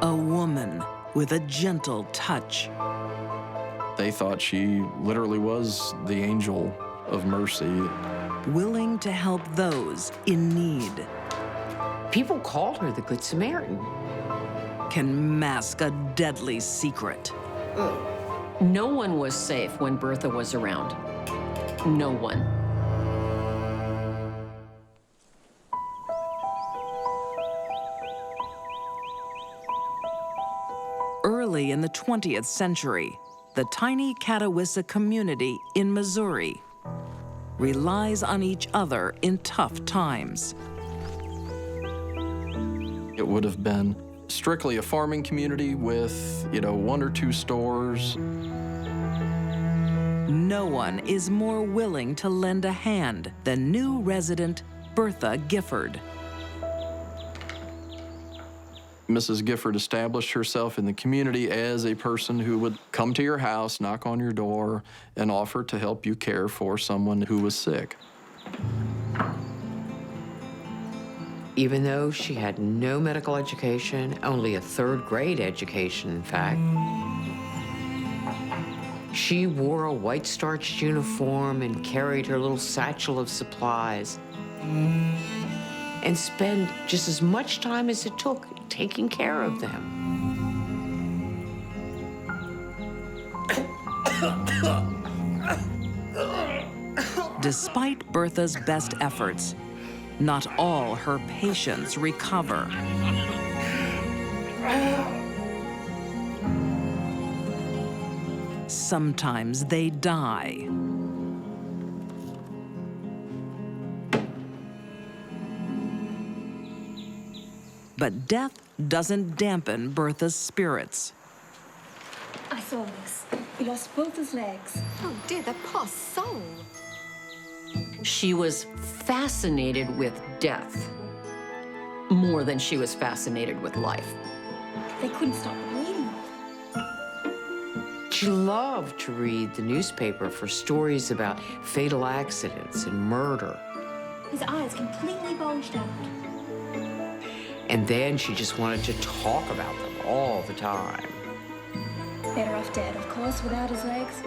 A woman with a gentle touch. They thought she literally was the angel of mercy. Willing to help those in need. People called her the Good Samaritan. Can mask a deadly secret. No one was safe when Bertha was around. No one. Early in the 20th century, the tiny Catawissa community in Missouri relies on each other in tough times. It would have been strictly a farming community with, 1 or 2 stores. No one is more willing to lend a hand than new resident Bertha Gifford. Mrs. Gifford established herself in the community as a person who would come to your house, knock on your door, and offer to help you care for someone who was sick. Even though she had no medical education, only a 3rd grade education, in fact, she wore a white starched uniform and carried her little satchel of supplies and spent just as much time as it took taking care of them. Despite Bertha's best efforts, not all her patients recover. Sometimes they die. But death doesn't dampen Bertha's spirits. I saw this. He lost both his legs. Oh dear, the poor soul. She was fascinated with death more than she was fascinated with life. They couldn't stop bleeding. She loved to read the newspaper for stories about fatal accidents and murder. His eyes completely bulged out. And then she just wanted to talk about them all the time. Better off dead, of course, without his legs.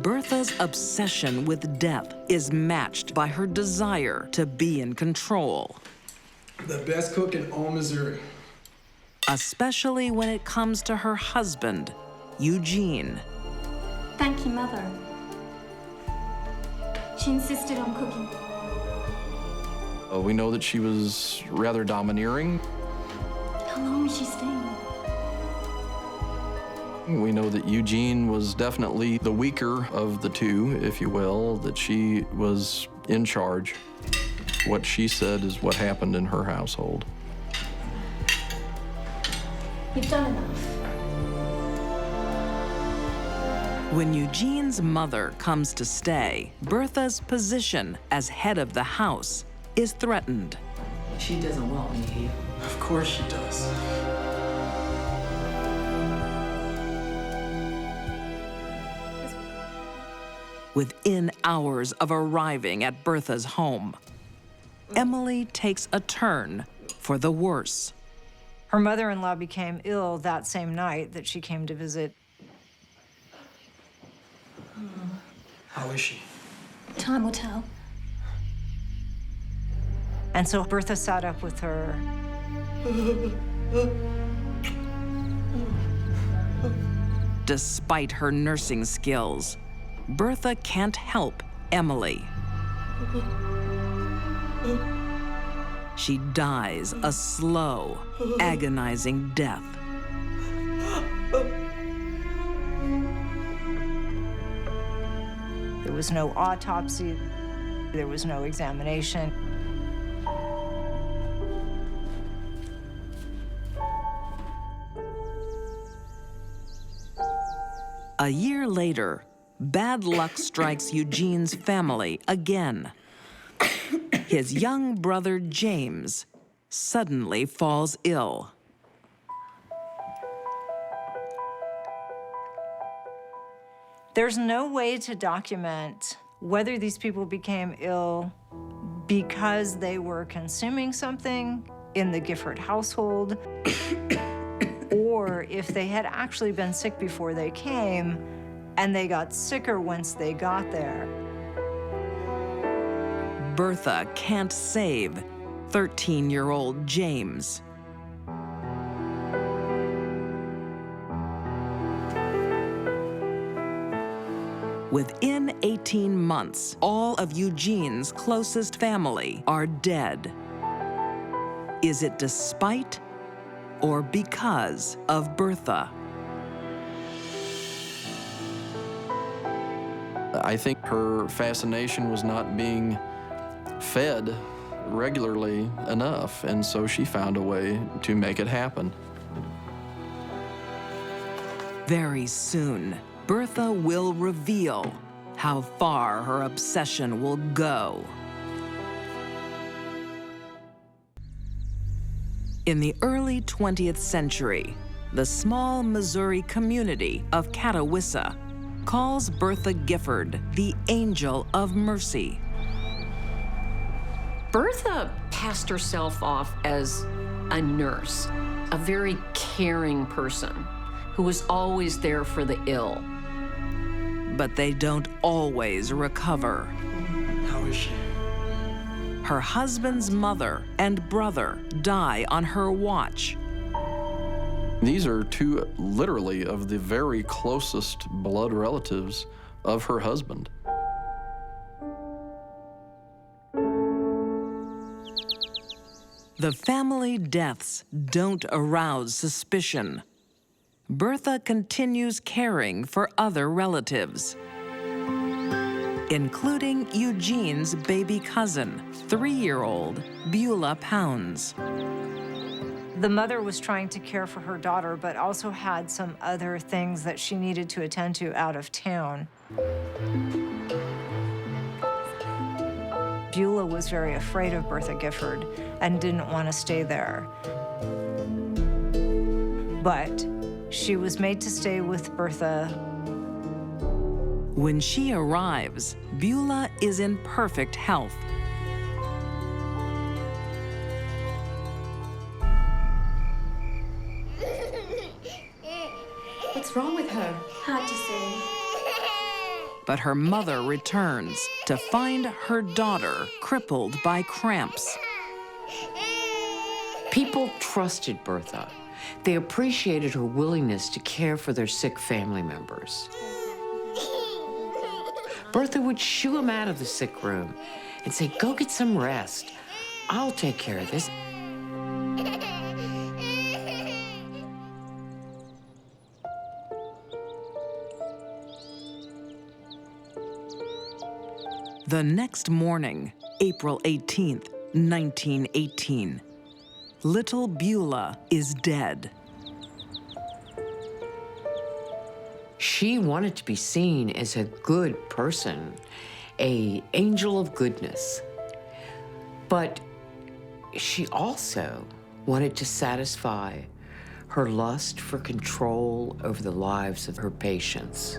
Bertha's obsession with death is matched by her desire to be in control. The best cook in all Missouri. Especially when it comes to her husband, Eugene. Thank you, Mother. She insisted on cooking. We know that she was rather domineering. How long was she staying? We know that Eugene was definitely the weaker of the two, if you will, that she was in charge. What she said is what happened in her household. You've done enough. When Eugene's mother comes to stay, Bertha's position as head of the house is threatened. She doesn't want me here. Of course she does. Within hours of arriving at Bertha's home, Emily takes a turn for the worse. Her mother-in-law became ill that same night that she came to visit. How is she? Time will tell. And so Bertha sat up with her. Despite her nursing skills, Bertha can't help Emily. She dies a slow, agonizing death. There was no autopsy. There was no examination. A year later, bad luck strikes Eugene's family again. His young brother, James, suddenly falls ill. There's no way to document Whether these people became ill because they were consuming something in the Gifford household, or if they had actually been sick before they came and they got sicker once they got there. Bertha can't save 13-year-old James. Within 18 months, all of Eugene's closest family are dead. Is it despite or because of Bertha? I think her fascination was not being fed regularly enough, and so she found a way to make it happen. Very soon, Bertha will reveal how far her obsession will go. In the early 20th century, the small Missouri community of Catawissa calls Bertha Gifford the Angel of Mercy. Bertha passed herself off as a nurse, a very caring person who was always there for the ill. But they don't always recover. How is she? Her husband's mother and brother die on her watch. These are two, literally, of the very closest blood relatives of her husband. The family deaths don't arouse suspicion. Bertha continues caring for other relatives, including Eugene's baby cousin, 3-year-old Beulah Pounds. The mother was trying to care for her daughter, but also had some other things that she needed to attend to out of town. Beulah was very afraid of Bertha Gifford and didn't want to stay there. But she was made to stay with Bertha. When she arrives, Beulah is in perfect health. What's wrong with her? Hard to say. But her mother returns to find her daughter crippled by cramps. People trusted Bertha. They appreciated her willingness to care for their sick family members. Bertha would shoo him out of the sick room and say, "Go get some rest. I'll take care of this." The next morning, April 18th, 1918, little Beulah is dead. She wanted to be seen as a good person, an angel of goodness. But she also wanted to satisfy her lust for control over the lives of her patients.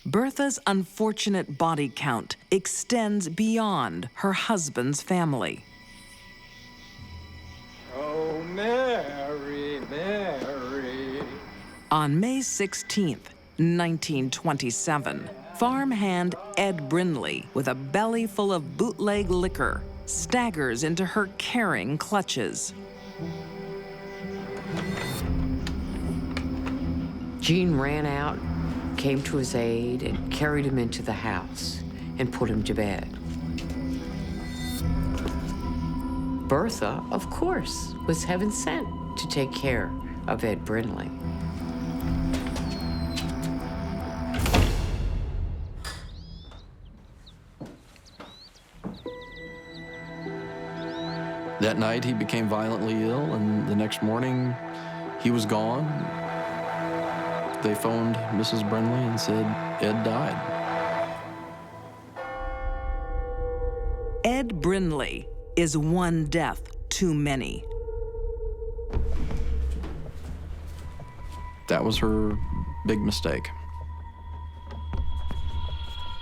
Bertha's unfortunate body count extends beyond her husband's family. Oh, Mary, Mary. On May 16th, 1927, farmhand Ed Brindley, with a belly full of bootleg liquor, staggers into her caring clutches. Jean ran out, came to his aid, and carried him into the house and put him to bed. Bertha, of course, was heaven sent to take care of Ed Brindley. That night, he became violently ill, and the next morning, he was gone. They phoned Mrs. Brindley and said Ed died. Ed Brindley is one death too many. That was her big mistake.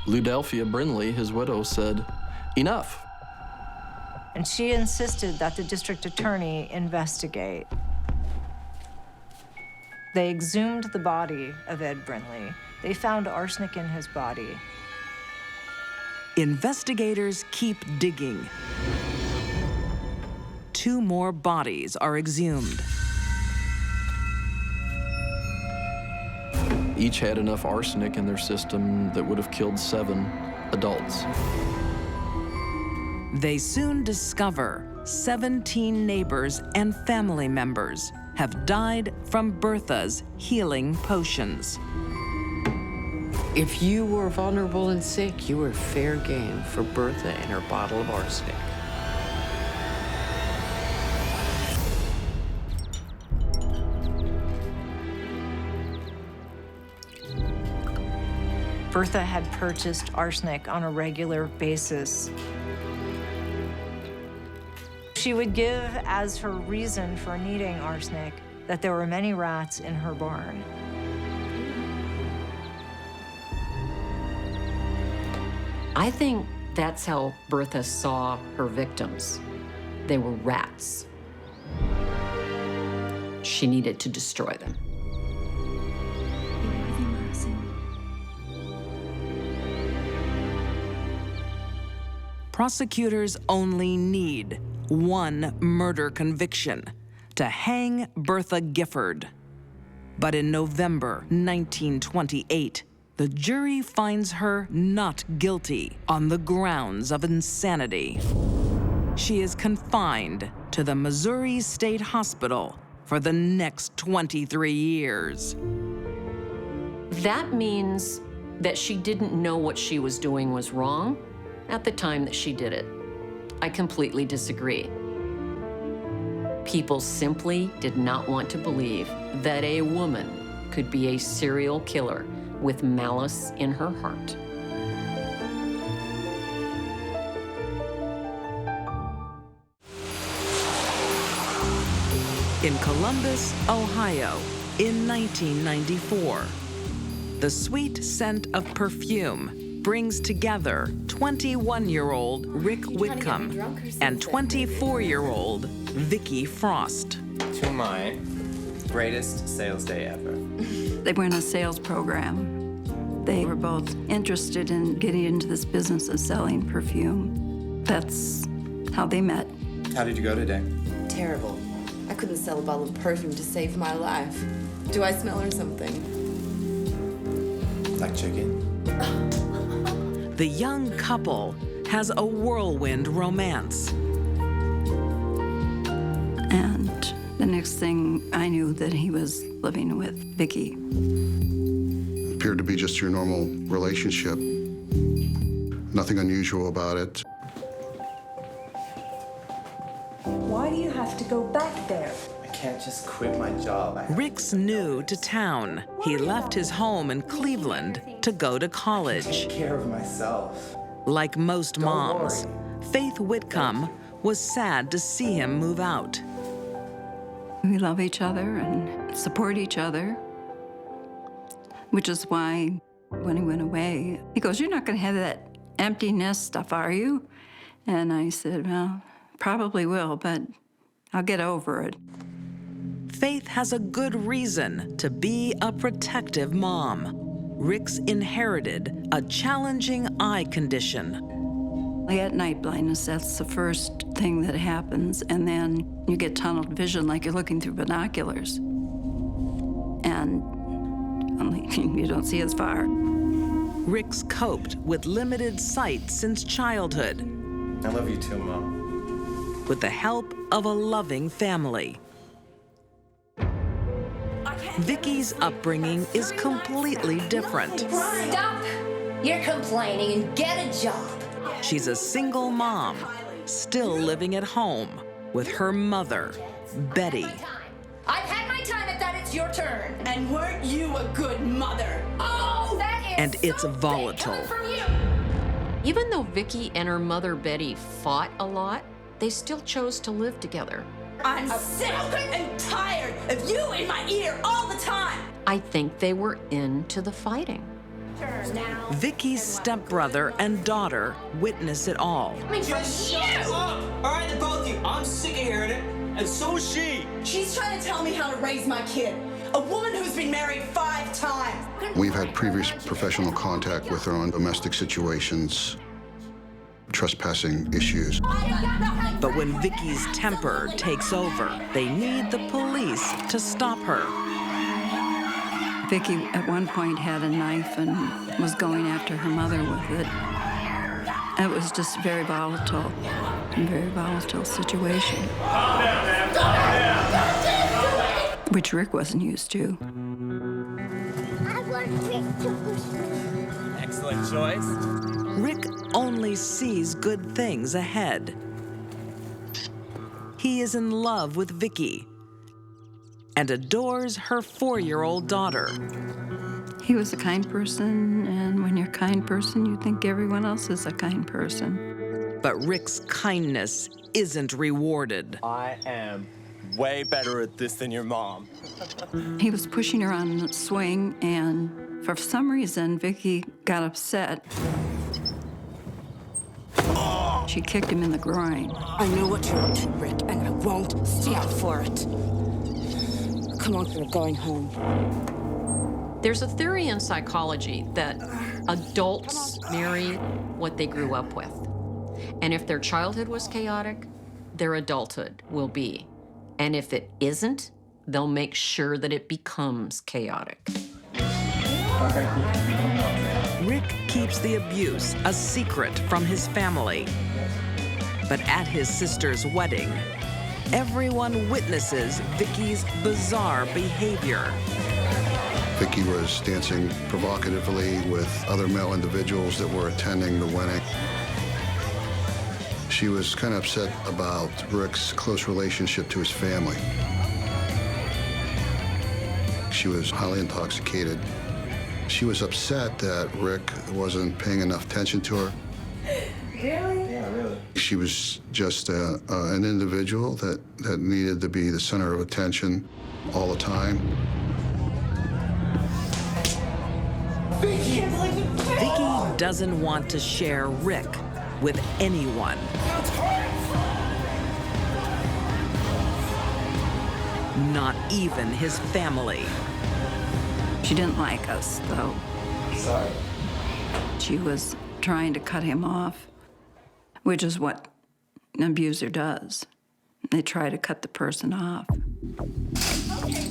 Ludelphia Brindley, his widow, said, "Enough." And she insisted that the district attorney investigate. They exhumed the body of Ed Brindley. They found arsenic in his body. Investigators keep digging. 2 more bodies are exhumed. Each had enough arsenic in their system that would have killed 7 adults. They soon discover 17 neighbors and family members have died from Bertha's healing potions. If you were vulnerable and sick, you were fair game for Bertha and her bottle of arsenic. Bertha had purchased arsenic on a regular basis. She would give as her reason for needing arsenic that there were many rats in her barn. I think that's how Bertha saw her victims. They were rats. She needed to destroy them. Prosecutors only need 1 murder conviction to hang Bertha Gifford. But in November 1928, the jury finds her not guilty on the grounds of insanity. She is confined to the Missouri State Hospital for the next 23 years. That means that she didn't know what she was doing was wrong at the time that she did it. I completely disagree. People simply did not want to believe that a woman could be a serial killer with malice in her heart. In Columbus, Ohio, in 1994, the sweet scent of perfume brings together 21-year-old Rick Whitcomb and 24-year-old Vicky Frost. To my greatest sales day ever. They were in a sales program. They were both interested in getting into this business of selling perfume. That's how they met. How did you go today? Terrible. I couldn't sell a bottle of perfume to save my life. Do I smell or something? Like chicken? The young couple has a whirlwind romance. And the next thing I knew that he was living with Vicky. It appeared to be just your normal relationship. Nothing unusual about it. Why do you have to go back there? I can't just quit my job. Rick's new to town. He left his home in Cleveland to go to college. Take care of myself. Like most moms, worry. Faith Whitcomb was sad to see him move out. We love each other and support each other, which is why when he went away, he goes, "You're not going to have that empty nest stuff, are you?" And I said, "Well, probably will, but I'll get over it." Faith has a good reason to be a protective mom. Rick's inherited a challenging eye condition. I get night blindness, that's the first thing that happens, and then you get tunnel vision like you're looking through binoculars. And only you don't see as far. Rick's coped with limited sight since childhood I love you too, Mom. with the help of a loving family. Vicky's upbringing is completely different. Stop your complaining and get a job. She's a single mom, still living at home with her mother, Betty. I've had my time at that, it's your turn. And weren't you a good mother? Oh, that is And it's so big volatile. coming from you. Even though Vicky and her mother Betty fought a lot, they still chose to live together. I'm sick and tired of you in my ear all the time. I think they were into the fighting. Vicky's stepbrother and daughter witness it all. Just shut up! All right, then both of you. I'm sick of hearing it, and so is she. She's trying to tell me how to raise my kid. A woman who's been married 5 times. We've had previous professional contact with her on domestic situations, trespassing issues. But when Vicky's temper takes over, they need the police to stop her. Vicky at one point had a knife and was going after her mother with it. It was just a very volatile situation. Calm down, man. Calm down. Which Rick wasn't used to. I want Rick to push me. Excellent choice. Rick only sees good things ahead. He is in love with Vicky and adores her 4-year-old daughter. He was a kind person, and when you're a kind person, you think everyone else is a kind person. But Rick's kindness isn't rewarded. I am way better at this than your mom. He was pushing her on the swing, and for some reason, Vicky got upset. She kicked him in the groin. I know what you're up to, Rick, and I won't stand for it. Come on, we're going home. There's a theory in psychology that adults marry what they grew up with. And if their childhood was chaotic, their adulthood will be. And if it isn't, they'll make sure that it becomes chaotic. Rick keeps the abuse a secret from his family. But at his sister's wedding, everyone witnesses Vicky's bizarre behavior. Vicky was dancing provocatively with other male individuals that were attending the wedding. She was kind of upset about Rick's close relationship to his family. She was highly intoxicated. She was upset that Rick wasn't paying enough attention to her. Really? Yeah, really. She was just an individual that needed to be the center of attention all the time. Vicky doesn't want to share Rick with anyone. Not even his family. She didn't like us, though. Sorry. She was trying to cut him off, which is what an abuser does. They try to cut the person off.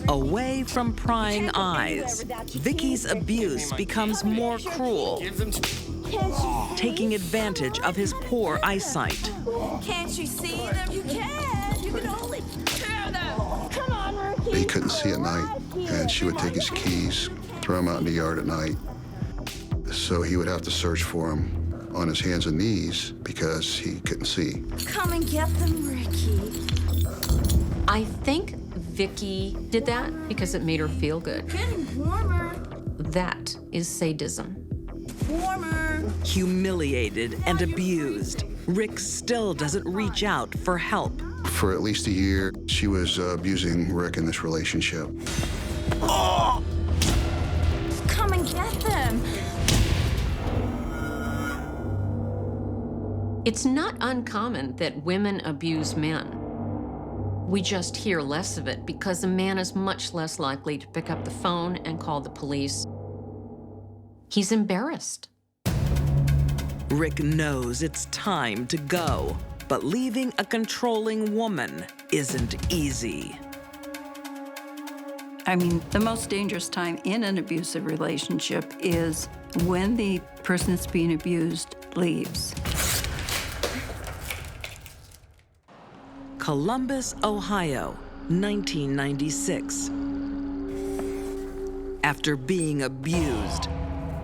Away from prying eyes, Vicky's abuse becomes more cruel, taking advantage of his poor eyesight. Can't you see them? You can. You can only tear them. Come on, Ricky. He couldn't see at night, and she would take his keys, throw them out in the yard at night. So he would have to search for them on his hands and knees because he couldn't see. Come and get them, Ricky. I think Vicky did that because it made her feel good. Getting warmer. That is sadism. Warmer. Humiliated and abused, Rick still doesn't reach out for help. For at least a year, she was abusing Rick in this relationship. Oh! Come and get them. It's not uncommon that women abuse men. We just hear less of it because a man is much less likely to pick up the phone and call the police. He's embarrassed. Rick knows it's time to go, but leaving a controlling woman isn't easy. I mean, the most dangerous time in an abusive relationship is when the person that's being abused leaves. Columbus, Ohio, 1996. After being abused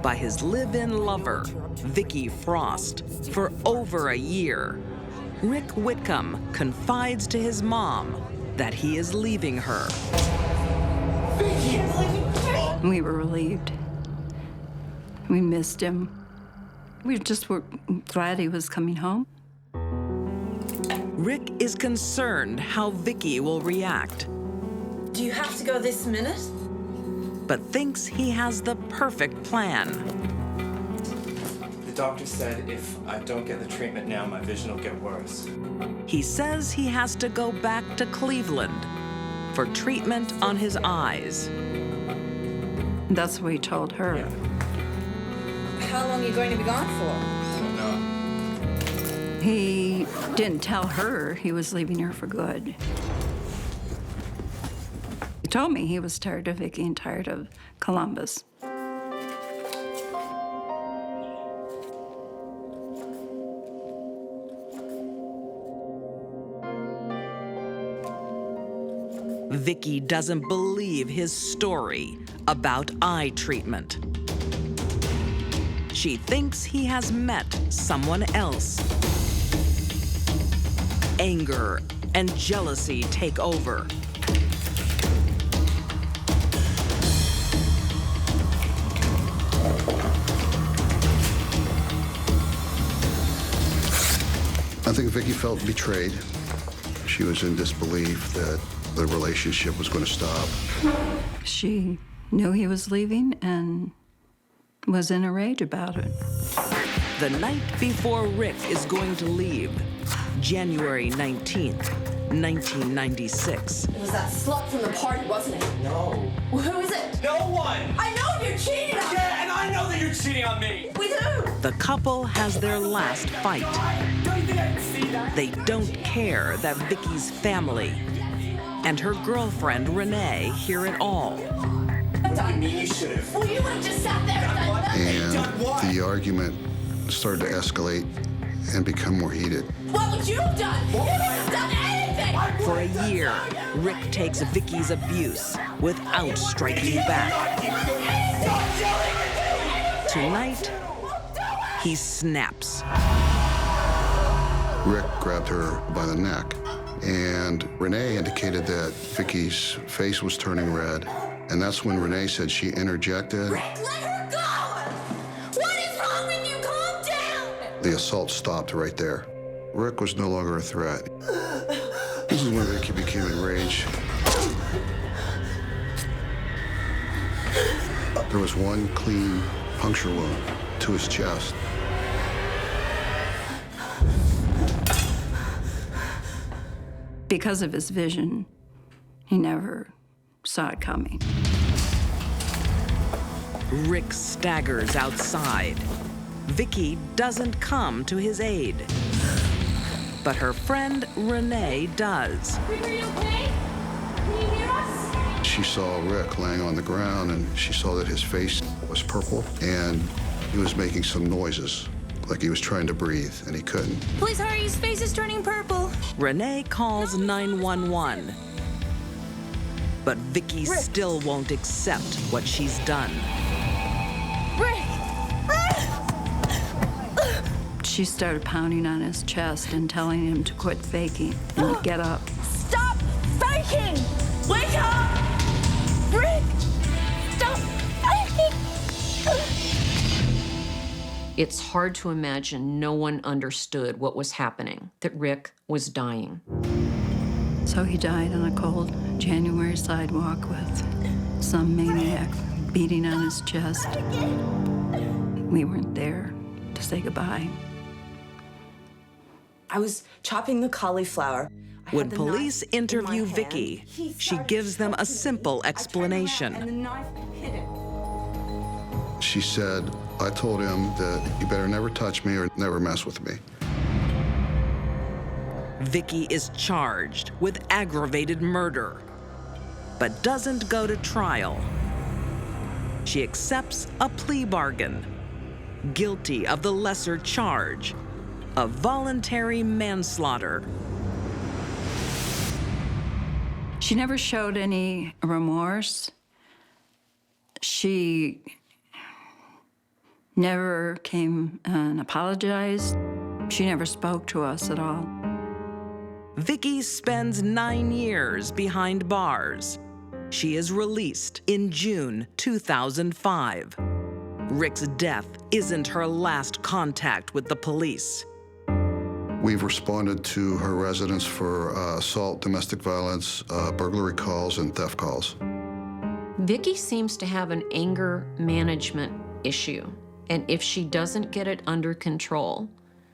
by his live-in lover, Vicky Frost, for over a year, Rick Whitcomb confides to his mom that he is leaving her. We were relieved. We missed him. We just were glad he was coming home. Rick is concerned how Vicky will react, Do you have to go this minute? but thinks he has the perfect plan. The doctor said if I don't get the treatment now, my vision will get worse. He says he has to go back to Cleveland for treatment on his eyes. That's what he told her. How long are you going to be gone for? I don't know. He didn't tell her he was leaving her for good. He told me he was tired of Vicky and tired of Columbus. Vicky doesn't believe his story about eye treatment. She thinks he has met someone else. Anger and jealousy take over. I think Vicky felt betrayed. She was in disbelief that the relationship was going to stop. She knew he was leaving and was in a rage about it. The night before Rick is going to leave, January 19th, 1996. It was that slut from the party, wasn't it? No. Well, who is it? No one! I know you're cheating on me! Yeah, and I know that you're cheating on me! We do! The couple has their last fight. Don't you think I can see that? They don't care that Vicky's family and her girlfriend Renee hear it all. What do you mean you should have? Well, you would have just sat there and done nothing! And the argument started to escalate and become more heated. What would you have done? You wouldn't have done anything! For a year, Rick takes Vicky's abuse without striking back. Tonight, he snaps. Rick grabbed her by the neck, and Renee indicated that Vicky's face was turning red, and that's when Renee said she interjected. Rick, let her go! What is wrong with you? Calm down! The assault stopped right there. Rick was no longer a threat. This is when Vicky became enraged. There was one clean puncture wound to his chest. Because of his vision, he never saw it coming. Rick staggers outside. Vicky doesn't come to his aid. But her friend Renee does. Rick, are you okay? Can you hear us? She saw Rick laying on the ground, and she saw that his face was purple, and he was making some noises, like he was trying to breathe, and he couldn't. Please hurry, his face is turning purple. Renee calls 911. But Vicky still won't accept what she's done. Rick! She started pounding on his chest and telling him to quit faking and to get up. Stop faking! Wake up! Rick! Stop faking! It's hard to imagine no one understood what was happening, that Rick was dying. So he died on a cold January sidewalk with some maniac beating on his chest. We weren't there to say goodbye. I was chopping the cauliflower. When police interview Vicky, she gives them a simple explanation. And the knife hit him. She said, I told him that you better never touch me or never mess with me. Vicky is charged with aggravated murder, but doesn't go to trial. She accepts a plea bargain, guilty of the lesser charge of voluntary manslaughter. She never showed any remorse. She never came and apologized. She never spoke to us at all. Vicky spends 9 years behind bars. She is released in June 2005. Rick's death isn't her last contact with the police. We've responded to her residence for assault, domestic violence, burglary calls, and theft calls. Vicky seems to have an anger management issue, and if she doesn't get it under control,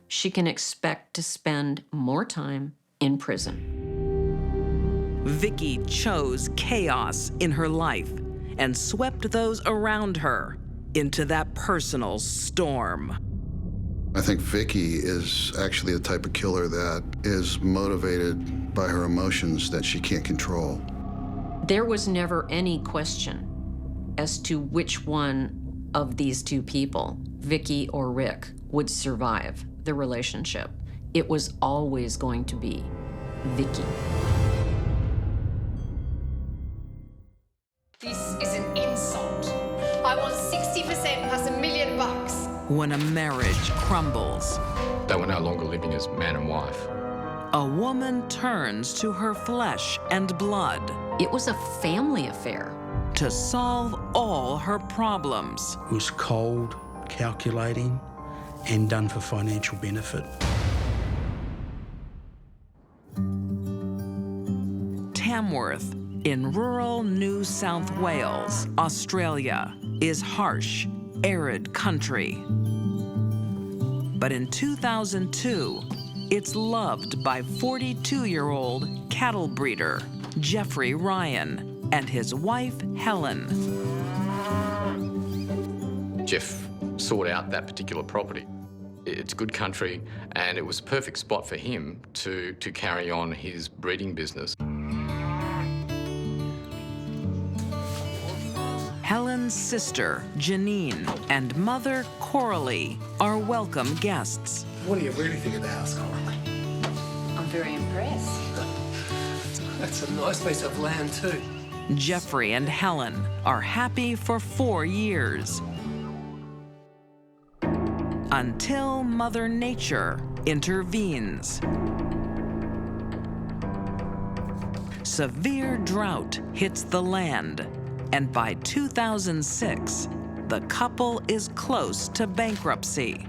she can expect to spend more time in prison. Vicky chose chaos in her life and swept those around her into that personal storm. I think Vicky is actually the type of killer that is motivated by her emotions that she can't control. There was never any question as to which one of these two people, Vicky or Rick, would survive the relationship. It was always going to be Vicky. This is an insult. I want 60% plus $1 million. When a marriage crumbles, They were no longer living as man and wife. a woman turns to her flesh and blood. It was a family affair. To solve all her problems. It was cold, calculating, and done for financial benefit. Tamworth, in rural New South Wales, Australia, is harsh, arid country. But in 2002, it's loved by 42-year-old cattle breeder Jeffrey Ryan and his wife, Helen. Jeff sought out that particular property. It's good country, and it was a perfect spot for him to carry on his breeding business. Helen's sister, Janine, and mother, Coralie, are welcome guests. What do you really think of the house, Coralie? I'm very impressed. That's a nice piece of land, too. Jeffrey and Helen are happy for 4 years. Until Mother Nature intervenes. Severe drought hits the land, and by 2006, the couple is close to bankruptcy.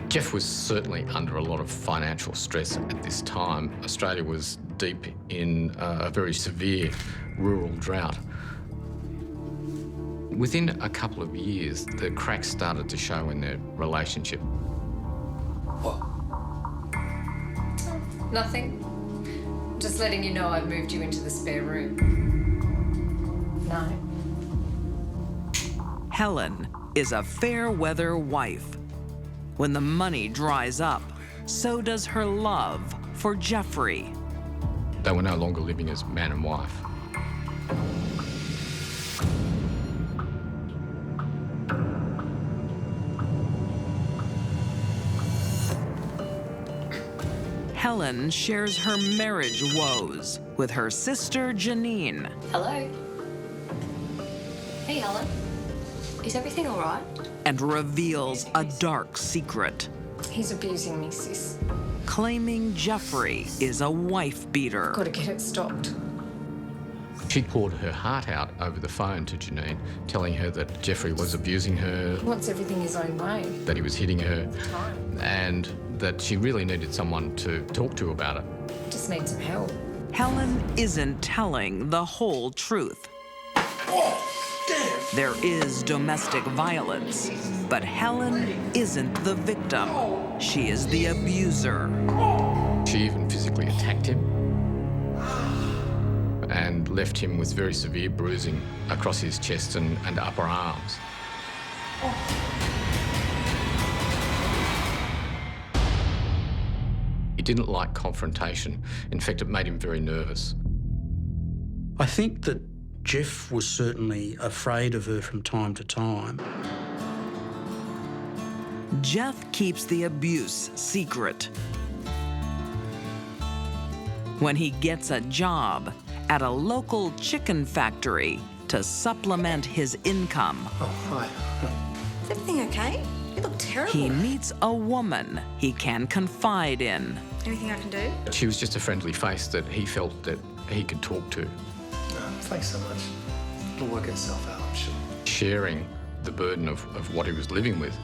Jeff was certainly under a lot of financial stress at this time. Australia was deep in a very severe rural drought. Within a couple of years, the cracks started to show in their relationship. What? Nothing. Just letting you know I've moved you into the spare room. No. Helen is a fair-weather wife. When the money dries up, so does her love for Jeffrey. They were no longer living as man and wife. Helen shares her marriage woes with her sister Janine. Hello. Hey, Helen. Is everything all right? And reveals a dark secret. He's abusing me, sis. Claiming Jeffrey is a wife beater. Gotta get it stopped. She poured her heart out over the phone to Janine, telling her that Jeffrey was abusing her, He wants everything his own way. that he was hitting her, and that she really needed someone to talk to about it. Just need some help. Helen isn't telling the whole truth. There is domestic violence, but Helen isn't the victim. She is the abuser. She even physically attacked him and left him with very severe bruising across his chest and upper arms. He didn't like confrontation. In fact, it made him very nervous. I think that Jeff was certainly afraid of her from time to time. Jeff keeps the abuse secret. When he gets a job at a local chicken factory to supplement his income, Hi. Is everything okay? You look terrible. he meets a woman he can confide in. Anything I can do? She was just a friendly face that he felt that he could talk to. Thanks so much. It'll work itself out, I'm sure. Sharing the burden of what he was living with.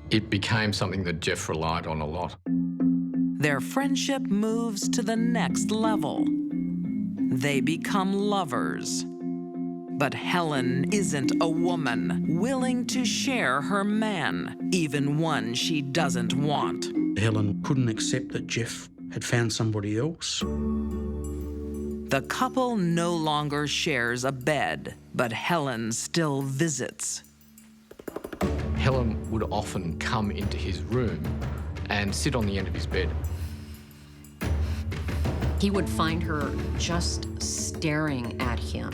It became something that Jeff relied on a lot. Their friendship moves to the next level. They become lovers. But Helen isn't a woman willing to share her man, even one she doesn't want. Helen couldn't accept that Jeff had found somebody else. The couple no longer shares a bed, but Helen still visits. Helen would often come into his room and sit on the end of his bed. He would find her just staring at him.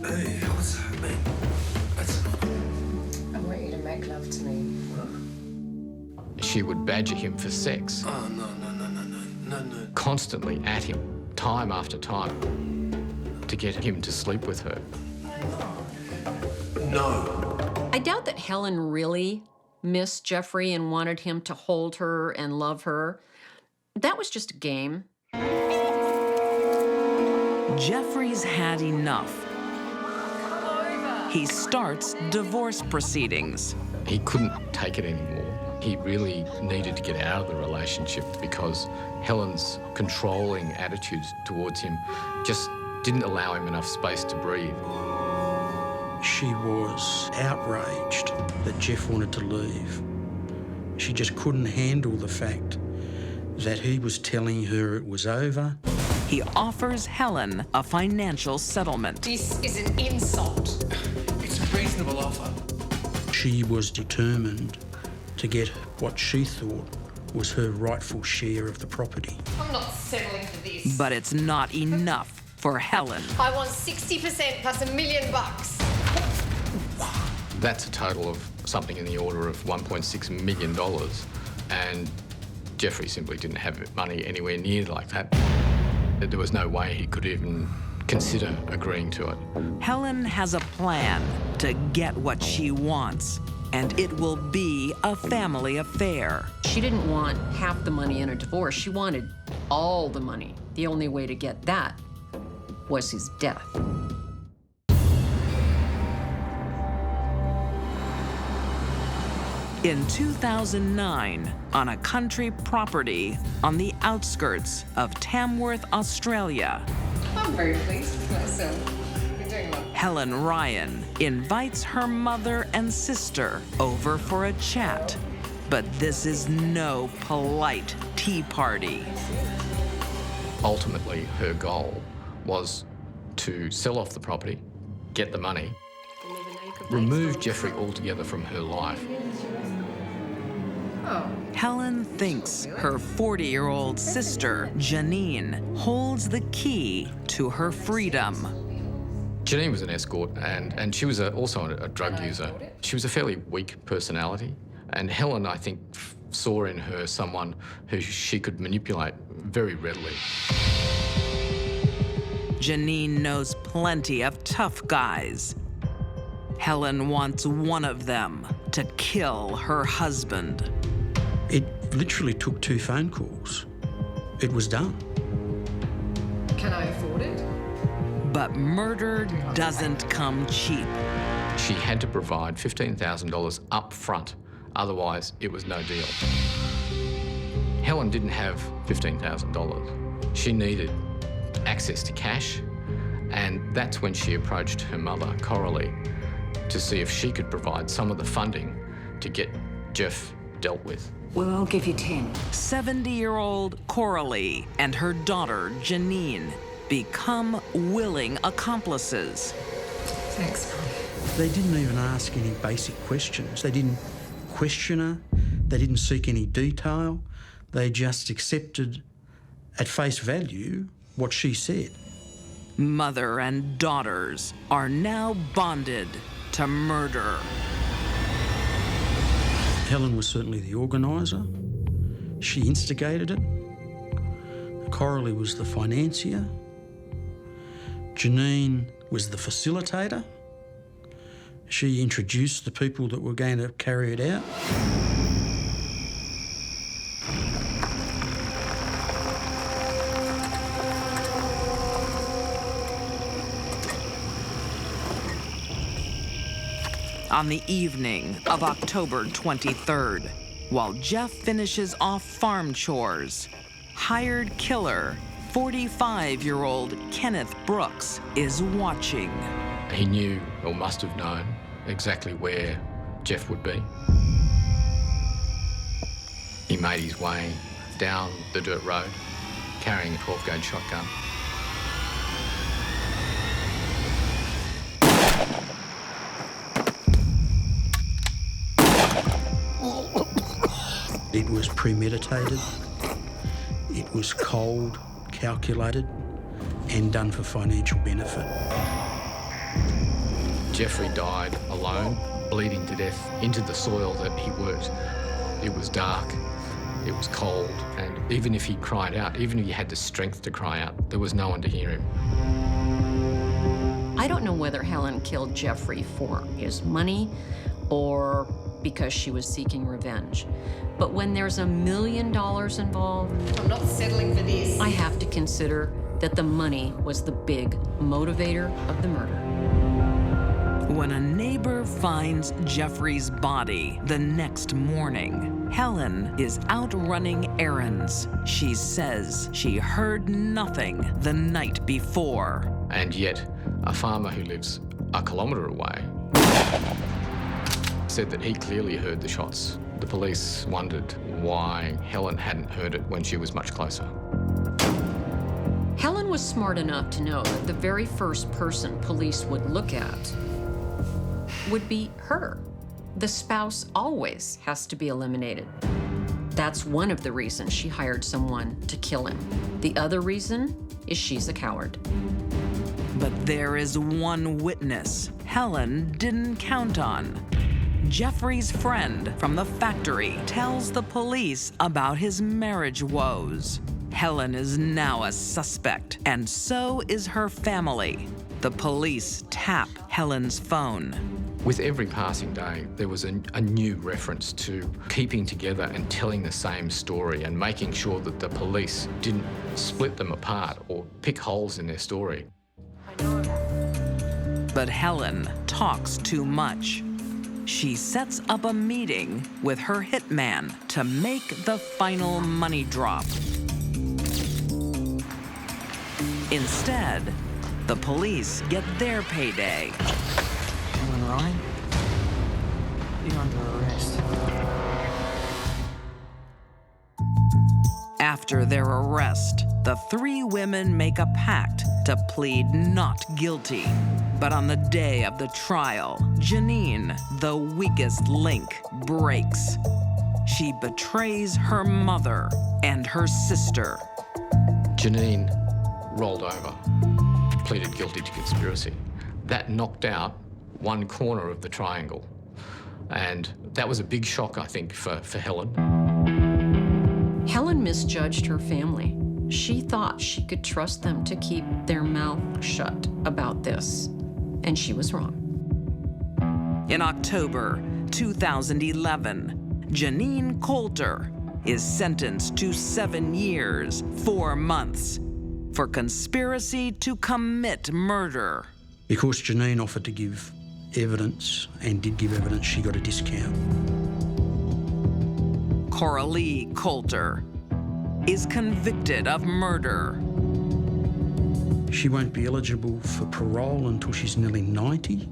Hey, what's happening? I want you to make love to me. She would badger him for sex. Oh, no. Constantly at him, time after time, to get him to sleep with her. No. I doubt that Helen really missed Jeffrey and wanted him to hold her and love her. That was just a game. Jeffrey's had enough. He starts divorce proceedings. He couldn't take it anymore. He really needed to get out of the relationship because Helen's controlling attitudes towards him just didn't allow him enough space to breathe. She was outraged that Jeff wanted to leave. She just couldn't handle the fact that he was telling her it was over. He offers Helen a financial settlement. This is an insult. It's a reasonable offer. She was determined to get what she thought was her rightful share of the property. I'm not settling for this. But it's not enough for Helen. I want 60% plus $1 million. That's a total of something in the order of $1.6 million, and Jeffrey simply didn't have money anywhere near like that. There was no way he could even consider agreeing to it. Helen has a plan to get what she wants, and it will be a family affair. She didn't want half the money in a divorce. She wanted all the money. The only way to get that was his death. In 2009, on a country property on the outskirts of Tamworth, Australia, I'm very pleased with myself. You're doing well. Helen Ryan invites her mother and sister over for a chat. But this is no polite tea party. Ultimately, her goal was to sell off the property, get the money, remove Jeffrey altogether from her life. Helen thinks her 40-year-old sister, Janine, holds the key to her freedom. Janine was an escort, and she was also a drug user. She was a fairly weak personality, and Helen, I think, saw in her someone who she could manipulate very readily. Janine knows plenty of tough guys. Helen wants one of them to kill her husband. It literally took 2 phone calls. It was done. Can I afford it? But murder doesn't come cheap. She had to provide $15,000 up front, otherwise it was no deal. Helen didn't have $15,000. She needed access to cash, and that's when she approached her mother, Coralie, to see if she could provide some of the funding to get Jeff dealt with. Well, I'll give you 10. 70-year-old Coralie and her daughter, Janine, become willing accomplices. Thanks, Mum. They didn't even ask any basic questions. They didn't question her. They didn't seek any detail. They just accepted at face value what she said. Mother and daughters are now bonded to murder. Helen was certainly the organiser. She instigated it. Coralie was the financier. Janine was the facilitator. She introduced the people that were going to carry it out. on the evening of October 23rd, while Jeff finishes off farm chores. Hired killer, 45-year-old Kenneth Brooks, is watching. He knew, or must have known, exactly where Jeff would be. He made his way down the dirt road, carrying a 12-gauge shotgun. It was premeditated, it was cold, calculated, and done for financial benefit. Jeffrey died alone, bleeding to death into the soil that he worked. It was dark, it was cold, and even if he cried out, even if he had the strength to cry out, there was no one to hear him. I don't know whether Helen killed Jeffrey for his money or because she was seeking revenge. But when there's $1 million involved, I'm not settling for this. I have to consider that the money was the big motivator of the murder. When a neighbor finds Jeffrey's body the next morning, Helen is out running errands. She says she heard nothing the night before. And yet, a farmer who lives a kilometre away said that he clearly heard the shots. The police wondered why Helen hadn't heard it when she was much closer. Helen was smart enough to know that the very first person police would look at would be her. The spouse always has to be eliminated. That's one of the reasons she hired someone to kill him. The other reason is she's a coward. But there is one witness Helen didn't count on. Jeffrey's friend from the factory tells the police about his marriage woes. Helen is now a suspect, and so is her family. The police tap Helen's phone. With every passing day, there was a new reference to keeping together and telling the same story and making sure that the police didn't split them apart or pick holes in their story. But Helen talks too much. She sets up a meeting with her hitman to make the final money drop. Instead, the police get their payday. Helen Ryan, you're under arrest. After their arrest, the three women make a pact to plead not guilty. But on the day of the trial, Janine, the weakest link, breaks. She betrays her mother and her sister. Janine rolled over, pleaded guilty to conspiracy. That knocked out one corner of the triangle. And that was a big shock, I think, for Helen. Helen misjudged her family. She thought she could trust them to keep their mouth shut about this, and she was wrong. In October 2011, Janine Coulter is sentenced to 7 years, 4 months for conspiracy to commit murder. Because Janine offered to give evidence and did give evidence, she got a discount. Coralie Coulter is convicted of murder. She won't be eligible for parole until she's nearly 90,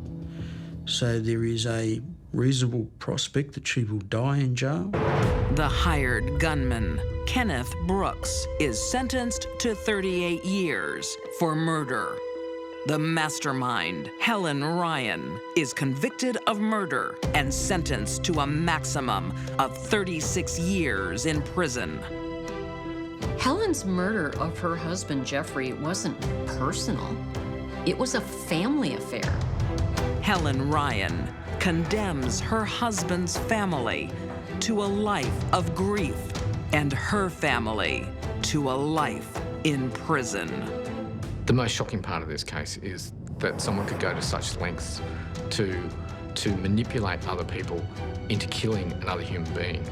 so there is a reasonable prospect that she will die in jail. The hired gunman, Kenneth Brooks, is sentenced to 38 years for murder. The mastermind, Helen Ryan, is convicted of murder and sentenced to a maximum of 36 years in prison. Helen's murder of her husband, Jeffrey, wasn't personal. It was a family affair. Helen Ryan condemns her husband's family to a life of grief and her family to a life in prison. The most shocking part of this case is that someone could go to such lengths to manipulate other people into killing another human being.